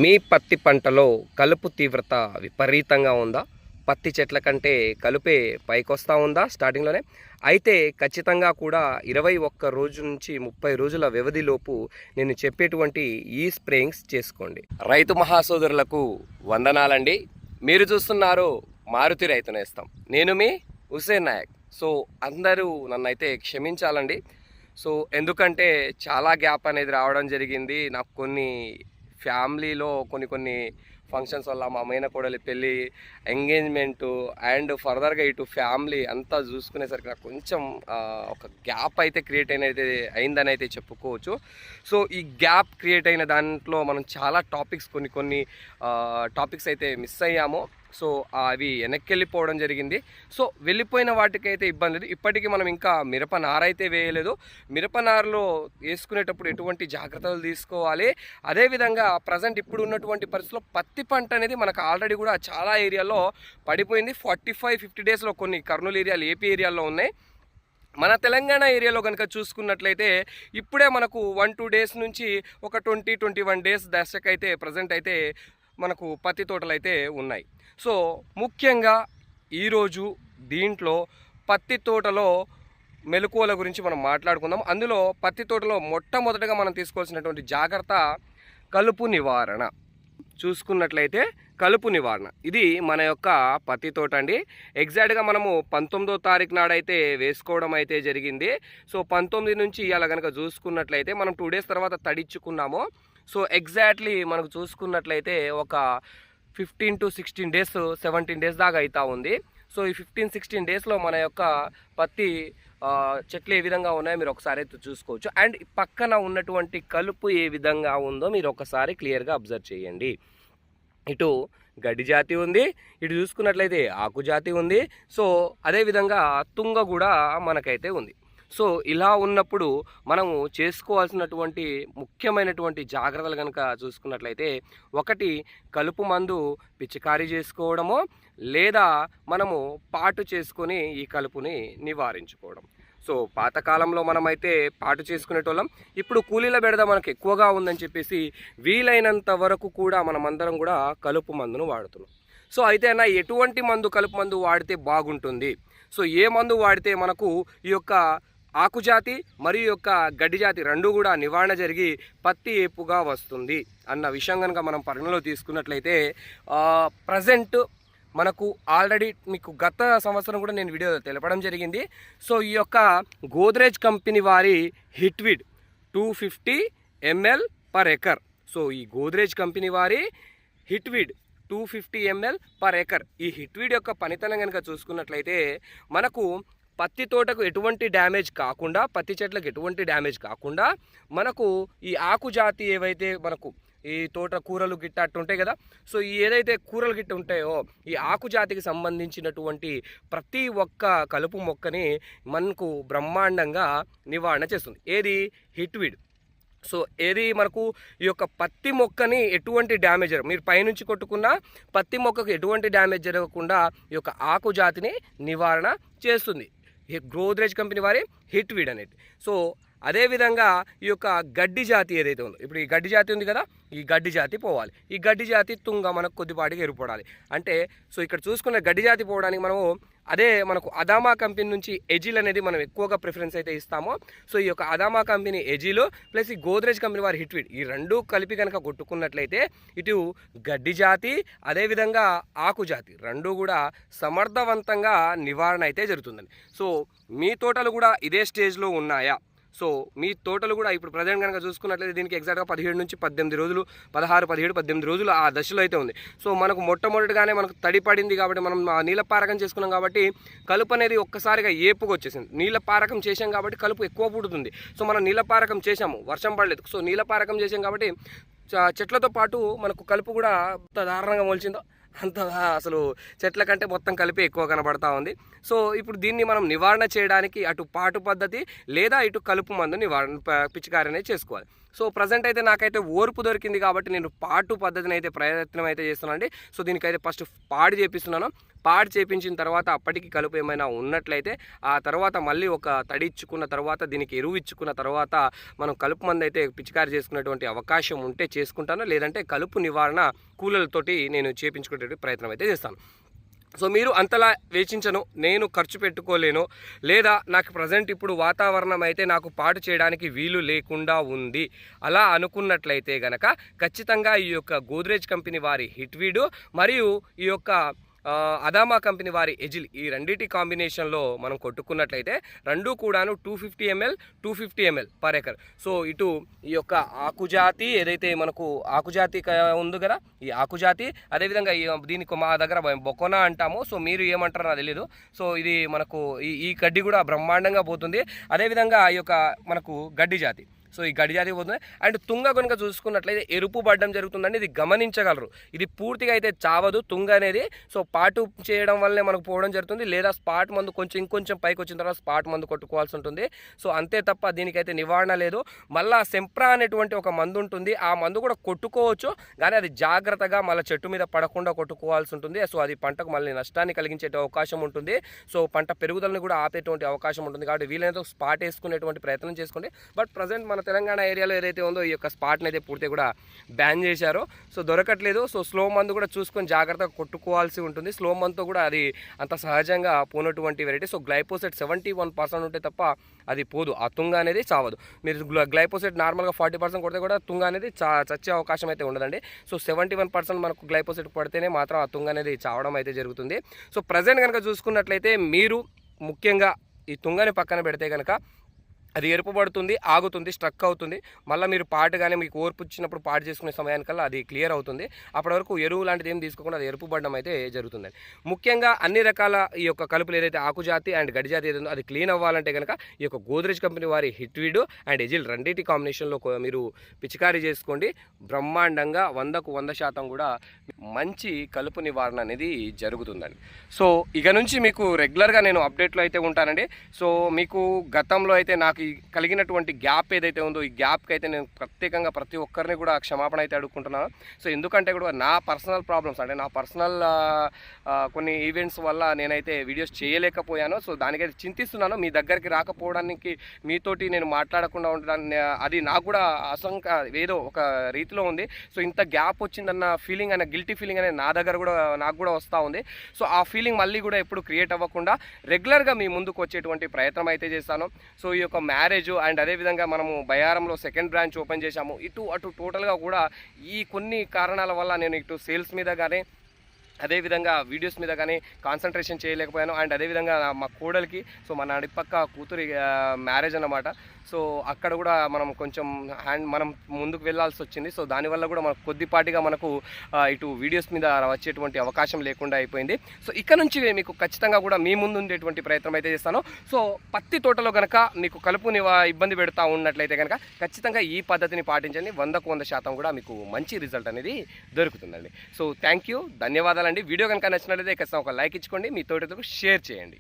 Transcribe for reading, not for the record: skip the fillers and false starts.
మీ పత్తి పంటలో కలుపు తీవ్రత విపరీతంగా ఉందా? పత్తి చెట్ల కంటే కలుపే పైకొస్తా ఉందా స్టార్టింగ్‌లోనే? అయితే ఖచ్చితంగా కూడా 21 రోజు నుంచి 30 రోజుల వ్యవధిలోపు నేను చెప్పేటువంటి ఈ స్ప్రేయింగ్స్ చేసుకోండి. రైతు మహాసోదరులకు వందనాలండి. మీరు చూస్తున్నారు మారుతి రైతు నేస్తం. నేను మీ హుసేన్ నాయక్. సో అందరూ నన్నైతే క్షమించాలండి. సో ఎందుకంటే చాలా గ్యాప్ అనేది రావడం జరిగింది. నాకు కొన్ని ఫ్యామిలీలో కొన్ని ఫంక్షన్స్ వల్ల మా మేనకోడలి పెళ్ళి, ఎంగేజ్మెంటు అండ్ ఫర్దర్గా ఇటు ఫ్యామిలీ అంతా చూసుకునేసరికి నాకు కొంచెం ఒక గ్యాప్ అయితే క్రియేట్ అయిందని అయితే చెప్పుకోవచ్చు. సో ఈ గ్యాప్ క్రియేట్ అయిన దాంట్లో మనం చాలా టాపిక్స్ కొన్ని టాపిక్స్ అయితే మిస్ అయ్యాము. సో అవి వెనక్కి వెళ్ళిపోవడం జరిగింది. సో వెళ్ళిపోయిన వాటికైతే ఇబ్బంది లేదు. ఇప్పటికీ మనం ఇంకా మిరప నారైతే వేయలేదు. మిరప నారులో వేసుకునేటప్పుడు ఎటువంటి జాగ్రత్తలు తీసుకోవాలి, అదేవిధంగా ప్రజెంట్ ఇప్పుడు ఉన్నటువంటి పరిస్థితుల్లో పత్తి పంట అనేది మనకు ఆల్రెడీ కూడా చాలా ఏరియాలో పడిపోయింది. 45-50 డేస్లో కొన్ని కర్నూలు ఏరియాలు, ఏపీ ఏరియాల్లో ఉన్నాయి. మన తెలంగాణ ఏరియాలో కనుక చూసుకున్నట్లయితే ఇప్పుడే మనకు 1-2 డేస్ నుంచి ఒక 20-21 డేస్ దశకైతే ప్రజెంట్ అయితే మనకు పత్తి తోటలు అయితే ఉన్నాయి. సో ముఖ్యంగా ఈరోజు దీంట్లో పత్తి తోటలో మెలకువల గురించి మనం మాట్లాడుకుందాం. అందులో పత్తి తోటలో మొట్టమొదటగా మనం తీసుకోవాల్సినటువంటి జాగ్రత్త కలుపు నివారణ. చూసుకున్నట్లయితే కలుపు నివారణ ఇది మన యొక్క పత్తి తోట అండి. ఎగ్జాక్ట్గా మనము 19వ తారీఖు నాడైతే వేసుకోవడం అయితే జరిగింది. సో 19 నుంచి ఇవాళ కనుక చూసుకున్నట్లయితే మనం 2 డేస్ తర్వాత తడిచ్చుకున్నాము. సో ఎగ్జాక్ట్లీ మనకు చూసుకున్నట్లయితే ఒక 15-16 డేస్, 17 డేస్ దాకా అవుతా ఉంది. సో ఈ 15-16 డేస్లో మన యొక్క పత్తి చెట్లు ఏ విధంగా ఉన్నాయో మీరు ఒకసారి అయితే చూసుకోవచ్చు. అండ్ పక్కన ఉన్నటువంటి కలుపు ఏ విధంగా ఉందో మీరు ఒకసారి క్లియర్గా అబ్జర్వ్ చేయండి. ఇటు గడ్డి జాతి ఉంది, ఇటు చూసుకున్నట్లయితే ఆకు జాతి ఉంది. సో అదేవిధంగా తుంగ కూడా మనకైతే ఉంది. సో ఇలా ఉన్నప్పుడు మనము చేసుకోవాల్సినటువంటి ముఖ్యమైనటువంటి జాగ్రత్తలు కనుక చూసుకున్నట్లయితే, ఒకటి కలుపు మందు పిచికారీ చేసుకోవడము, లేదా మనము పాటు చేసుకొని ఈ కలుపుని నివారించుకోవడం. సో పాతకాలంలో మనమైతే పాటు చేసుకునేటోళ్ళం. ఇప్పుడు కూలీల బెడద మనకు ఎక్కువగా ఉందని చెప్పేసి వీలైనంత వరకు కూడా మనమందరం కూడా కలుపు మందును వాడుతున్నాం. సో అయితే అన్న ఎటువంటి మందు కలుపు మందు వాడితే బాగుంటుంది, సో ఏ మందు వాడితే మనకు ఈ యొక్క ఆకు జాతి మరియు యొక్క గడ్డి జాతి రెండు కూడా నివారణ జరిగి పత్తి ఏపుగా వస్తుంది అన్న విషయం కనుక మనం పరిగణలో తీసుకున్నట్లయితే, ప్రజెంట్ మనకు ఆల్రెడీ మీకు గత సంవత్సరం కూడా నేను వీడియో తెలపడం జరిగింది. సో ఈ యొక్క గోద్రేజ్ కంపెనీ వారి హిట్విడ్ 250 ml పర్ ఎకర్. సో ఈ గోద్రేజ్ కంపెనీ వారి హిట్విడ్ 250 ml పర్ ఎకర్. ఈ హిట్విడ్ యొక్క పనితనం కనుక చూసుకున్నట్లయితే మనకు పత్తి తోటకు ఎటువంటి డ్యామేజ్ కాకుండా, పత్తి చెట్లకు ఎటువంటి డ్యామేజ్ కాకుండా మనకు ఈ ఆకు జాతి ఏవైతే మనకు ఈ తోట కూరలు గిట్ట అట్టు ఉంటాయి కదా, సో ఈ ఏదైతే కూరలు గిట్ట ఉంటాయో ఈ ఆకు జాతికి సంబంధించినటువంటి ప్రతి ఒక్క కలుపు మొక్కని మనకు బ్రహ్మాండంగా నివారణ చేస్తుంది. ఏది? హిట్విడ్. సో ఏది మనకు ఈ యొక్క పత్తి మొక్కని ఎటువంటి డ్యామేజ్ మీరు పైనుంచి కొట్టుకున్న పత్తి మొక్కకు ఎటువంటి డ్యామేజ్ జరగకుండా ఈ యొక్క ఆకు జాతిని నివారణ చేస్తుంది గోద్రేజ్ కంపెనీ వారి హిట్విడ్ అనేది. సో అదేవిధంగా ఈ యొక్క గడ్డి జాతి ఏదైతే ఉందో, ఇప్పుడు ఈ గడ్డి జాతి ఉంది కదా, ఈ గడ్డి జాతి పోవాలి. ఈ గడ్డి జాతి తుంగ మనకు కొద్దిపాటిగా ఎరుపడాలి. అంటే సో ఇక్కడ చూసుకున్న గడ్డి జాతి పోవడానికి మనము అదే మనకు అదామా కంపెనీ నుంచి ఎజిల్ అనేది మనం ఎక్కువగా ప్రిఫరెన్స్ అయితే ఇస్తామో. సో ఈ యొక్క అదామా కంపెనీ ఎజిల్ ప్లస్ ఈ గోద్రేజ్ కంపెనీ వారి హిట్విడ్, ఈ రెండు కలిపి కనుక కొట్టుకున్నట్లయితే ఇటు గడ్డి జాతి అదేవిధంగా ఆకు జాతి రెండు కూడా సమర్థవంతంగా నివారణ అయితే జరుగుతుందండి. సో మీ తోటలు కూడా ఇదే స్టేజ్లో ఉన్నాయా? సో మీ తోటలు కూడా ఇప్పుడు ప్రజెంట్ కనుక చూసుకున్నట్లయితే దీనికి ఎగ్జాక్ట్గా 17-18 రోజులు, 16-17-18 రోజులు ఆ దశలో అయితే ఉంది. సో మనకు మొట్టమొదటిగానే మనకు తడి పడింది కాబట్టి మనం నీళ్ళ పారకం చేసుకున్నాం కాబట్టి కలుపు అనేది ఒక్కసారిగా ఏపుగా వచ్చేసింది. నీళ్ళ పారకం చేసాం కాబట్టి కలుపు ఎక్కువ పుడుతుంది. సో మనం నీళ్ళ పారకం చేసాము, వర్షం పడలేదు. సో నీళ్ళ పారకం చేసాం కాబట్టి చెట్లతో పాటు మనకు కలుపు కూడా దారుణంగా మొలిచిందో అంత అసలు చెట్ల కంటే మొత్తం కలిపి ఎక్కువ కనబడతా ఉంది. సో ఇప్పుడు దీన్ని మనం నివారణ చేయడానికి అటు పాటు పద్ధతి లేదా ఇటు కలుపు మందు నివారణ పిచికారీ అనేది చేసుకోవాలి. సో ప్రజెంట్ అయితే నాకైతే ఓర్పు దొరికింది కాబట్టి నేను పాటు పద్ధతిని అయితే ప్రయత్నం అయితే చేస్తున్నానండి. సో దీనికైతే ఫస్ట్ పాడు చేపిస్తున్నాను. పాడు చేపించిన తర్వాత అప్పటికి కలుపు ఏమైనా ఉన్నట్లయితే ఆ తర్వాత మళ్ళీ ఒక తడి ఇచ్చుకున్న తర్వాత దీనికి ఎరువు ఇచ్చుకున్న తర్వాత మనం కలుపు మందు అయితే పిచికారి చేసుకునేటువంటి అవకాశం ఉంటే చేసుకుంటాను, లేదంటే కలుపు నివారణ కూలలతోటి నేను చేపించుకునేటువంటి ప్రయత్నం అయితే చేస్తాను. సో మీరు అంతలా వేచించను, నేను ఖర్చు పెట్టుకోలేను, లేదా నాకు ప్రజెంట్ ఇప్పుడు వాతావరణం అయితే నాకు పాటు చేయడానికి వీలు లేకుండా ఉంది అలా అనుకున్నట్లయితే గనక ఖచ్చితంగా ఈ యొక్క గోద్రేజ్ కంపెనీ వారి హిట్వీడు మరియు ఈ యొక్క అదామా కంపెనీ వారి ఎజిల్ ఈ రెండింటి కాంబినేషన్లో మనం కొట్టుకున్నట్లయితే రెండు కూడాను 250 ml 250 ml per acre. So ఇటు ఈ యొక్క ఆకుజాతి ఏదైతే మనకు ఆకుజాతి ఉంది కదా, ఈ ఆకుజాతి అదేవిధంగా దీనికి మా దగ్గర బొకోనా అంటాము, సో మీరు ఏమంటారో నాకు తెలియదు. సో ఇది మనకు ఈ గడ్డి కూడా బ్రహ్మాండంగా పోతుంది. అదేవిధంగా ఈ యొక్క మనకు గడ్డి జాతి, సో ఈ గడి జాతి పోతుంది. అండ్ తుంగ కనుక చూసుకున్నట్లయితే ఎరుపు పడడం జరుగుతుందండి, ఇది గమనించగలరు. ఇది పూర్తిగా అయితే చావదు తుంగ అనేది. సో పాటు చేయడం వల్లనే మనకు పోవడం జరుగుతుంది, లేదా స్పాట్ మందు ఇంకొంచెం పైకి వచ్చిన తర్వాత స్పాట్ మందు కొట్టుకోవాల్సి ఉంటుంది. సో అంతే తప్ప దీనికైతే నివారణ లేదు. మళ్ళీ సెంప్రా అనేటువంటి ఒక మందు ఉంటుంది, ఆ మందు కూడా కొట్టుకోవచ్చు, కానీ అది జాగ్రత్తగా మళ్ళీ చెట్టు మీద పడకుండా కొట్టుకోవాల్సి ఉంటుంది. సో అది పంటకు మళ్ళీ నష్టాన్ని కలిగించే అవకాశం ఉంటుంది. సో పంట పెరుగుదలను కూడా ఆపేటువంటి అవకాశం ఉంటుంది. కాబట్టి వీలైనంత స్పాట్ వేసుకునేటువంటి ప్రయత్నం చేసుకోండి. బట్ ప్రజెంట్ మన తెలంగాణ ఏరియాలో ఏదైతే ఉందో ఈ యొక్క స్పాట్ని అయితే పూర్తిగా కూడా బ్యాన్ చేశారో, సో దొరకట్లేదు. సో స్లో మందు కూడా చూసుకొని జాగ్రత్తగా కొట్టుకోవాల్సి ఉంటుంది. స్లో మందుతో కూడా అది అంత సహజంగా పోనటువంటి వెరైటీ. సో గ్లైపోసెట్ 71% ఉంటే తప్ప అది పోదు, ఆ తుంగ అనేది చావదు. మీరు గ్లైపోసెట్ నార్మల్గా 40% కొడితే కూడా తుంగ అనేది చచ్చే అవకాశం అయితే ఉండదండి. సో 71% మనకు గ్లైపోసెట్ పడితేనే మాత్రం ఆ తుంగ అనేది చావడం అయితే జరుగుతుంది. సో ప్రజెంట్ కనుక చూసుకున్నట్లయితే మీరు ముఖ్యంగా ఈ తుంగని పక్కన పెడితే కనుక అది ఎరుపు పడుతుంది, ఆగుతుంది, స్ట్రక్ అవుతుంది. మళ్ళీ మీరు పాటు కానీ మీకు ఓర్పు ఇచ్చినప్పుడు పాటు చేసుకునే సమయానికల్లా అది క్లియర్ అవుతుంది. అప్పటి వరకు ఎరువు లాంటిది ఏం తీసుకోకుండా అది ఎరుపు పడడం అయితే జరుగుతుందండి. ముఖ్యంగా అన్ని రకాల ఈ యొక్క కలుపులు ఏదైతే ఆకుజాతి అండ్ గడిజాతి ఏదైతే అది క్లీన్ అవ్వాలంటే కనుక ఈ యొక్క గోద్రేజ్ కంపెనీ వారి హిట్వీడు అండ్ ఎజిల్ రెండింటి కాంబినేషన్లో మీరు పిచికారీ చేసుకోండి. బ్రహ్మాండంగా 100కు 100% కూడా మంచి కలుపు నివారణ అనేది జరుగుతుందండి. సో ఇక నుంచి మీకు రెగ్యులర్గా నేను అప్డేట్లో అయితే ఉంటానండి. సో మీకు గతంలో అయితే నాకు కలిగినటువంటి గ్యాప్ ఏదైతే ఉందో ఈ గ్యాప్కి అయితే నేను ప్రత్యేకంగా ప్రతి ఒక్కరిని కూడా క్షమాపణ అయితే అడుగుకుంటున్నాను. సో ఎందుకంటే కూడా నా పర్సనల్ ప్రాబ్లమ్స్ అంటే నా పర్సనల్ కొన్ని ఈవెంట్స్ వల్ల నేనైతే వీడియోస్ చేయలేకపోయాను. సో దానికైతే చింతిస్తున్నాను. మీ దగ్గరికి రాకపోవడానికి, మీతోటి నేను మాట్లాడకుండా ఉండడానికి అది నాకు కూడా ఏదో ఒక రీతిలో ఉంది. సో ఇంత గ్యాప్ వచ్చిందన్న ఫీలింగ్ అనే గిల్టీ ఫీలింగ్ అనేది నా దగ్గర కూడా నాకు కూడా వస్తూ ఉంది. సో ఆ ఫీలింగ్ మళ్ళీ కూడా ఎప్పుడు క్రియేట్ అవ్వకుండా రెగ్యులర్గా మీ ముందుకు వచ్చేటువంటి ప్రయత్నం అయితే చేస్తాను. సో ఈ యొక్క మ్యారేజ్ అండ్ అదేవిధంగా మనము బయారంలో సెకండ్ బ్రాంచ్ ఓపెన్ చేశాము. ఇటు అటు టోటల్గా కూడా ఈ కొన్ని కారణాల వల్ల నేను ఇటు సేల్స్ మీద కానీ అదేవిధంగా వీడియోస్ మీద కానీ కాన్సన్ట్రేషన్ చేయలేకపోయాను. అండ్ అదేవిధంగా మా కోడలికి, సో మా నడిపక్క కూతురి మ్యారేజ్ అన్నమాట. సో అక్కడ కూడా మనం కొంచెం మనం ముందుకు వెళ్ళాల్సి వచ్చింది. సో దానివల్ల కూడా మనకు కొద్దిపాటిగా మనకు ఇటు వీడియోస్ మీద వచ్చేటువంటి అవకాశం లేకుండా అయిపోయింది. సో ఇక్కడ నుంచి మీకు ఖచ్చితంగా కూడా మీ ముందు ఉండేటువంటి ప్రయత్నం అయితే చేస్తాను. సో పత్తి తోటలో కనుక మీకు కలుపుని ఇబ్బంది పెడతా ఉన్నట్లయితే కనుక ఖచ్చితంగా ఈ పద్ధతిని పాటించండి. 100కు 100% కూడా మీకు మంచి రిజల్ట్ అనేది దొరుకుతుందండి. సో థ్యాంక్ యూ, ధన్యవాదాలండి. వీడియో కనుక నచ్చినట్లయితే ఖచ్చితంగా ఒక లైక్ ఇచ్చుకోండి, మీ తోటతో షేర్ చేయండి.